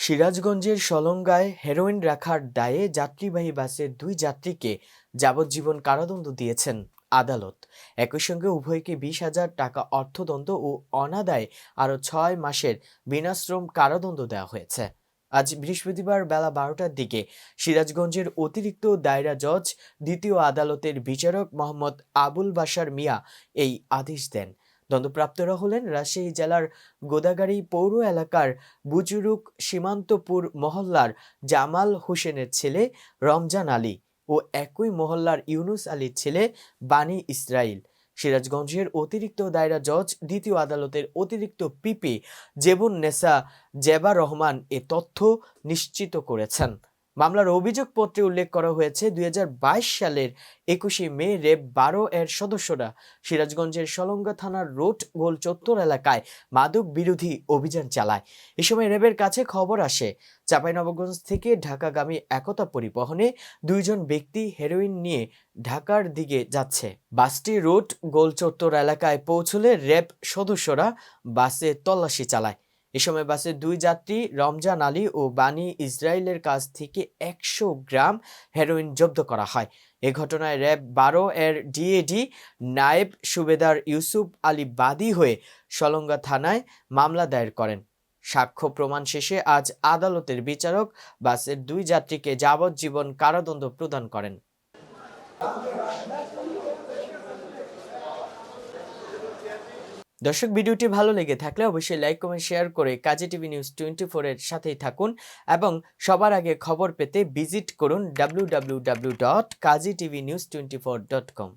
সিরাজগঞ্জের সলঙ্গায় হেরোইন রাখার দায়ে যাত্রীবাহী বাসের দুই যাত্রীকে যাবজ্জীবন কারাদণ্ড দিয়েছেন আদালত। একই সঙ্গে উভয়কে 20,000 টাকা অর্থদণ্ড ও অনাদায়ে আরও 6 মাসের বিনাশ্রম কারাদণ্ড দেওয়া হয়েছে। আজ বৃহস্পতিবার বেলা 12টার দিকে সিরাজগঞ্জের অতিরিক্ত দায়রা জজ দ্বিতীয় আদালতের বিচারক মোহাম্মদ আবুল বাশার মিয়া এই আদেশ দেন। দণ্ডপ্রাপ্তরা হলেন রাজশাহী জেলার গোদাগাড়ী পৌর এলাকার বুজুরুক সীমান্তপুর মহল্লার জামাল হোসেনের ছেলে রমজান আলী ও একই মহল্লার ইউনুস আলীর ছেলে বানী ইসরাইল। সিরাজগঞ্জের অতিরিক্ত দায়রা জজ দ্বিতীয় আদালতের অতিরিক্ত পিপি জেবুন নেসা জেবা রহমান এ তথ্য নিশ্চিত করেছেন। মামলার অভিযোগপত্রে উল্লেখ করা হয়েছে 2022 সালের 21শে মে রেব 12 এর সদস্যরা সিরাজগঞ্জের সলঙ্গা থানার রোড গোল চত্বর এলাকায় মাদক বিরোধী অভিযান চালায়। এ সময় রেবের কাছে খবর আসে চাঁপাইনবাবগঞ্জ থেকে ঢাকাগামী একতা পরিবহনে দুইজন ব্যক্তি হেরোইন নিয়ে ঢাকার দিকে যাচ্ছে। বাসটি রোড গোল চত্বর এলাকায় পৌঁছলে র্যাব সদস্যরা বাসে তল্লাশি চালায়। এ সময় বাসের দুই যাত্রী রমজান আলী ও বানী ইসরাইলের কাছ থেকে 100 গ্রাম হেরোইন জব্দ করা হয়। এ ঘটনায় র্যাব 12 এর ডিএডি নায়েব সুবেদার ইউসুফ আলী বাদী হয়ে সলঙ্গা থানায় মামলা দায়ের করেন। সাক্ষ্য প্রমাণ শেষে আজ আদালতের বিচারক বাসের দুই যাত্রীকে যাবজ্জীবন কারাদণ্ড প্রদান করেন। দর্শক, ভিডিওটি ভালো লেগে থাকলে অবশ্যই লাইক কমেন্ট শেয়ার করে কাজী টিভি নিউজ 24 এর সাথেই থাকুন এবং সবার আগে খবর পেতে ভিজিট করুন www.kaztvnews24.com।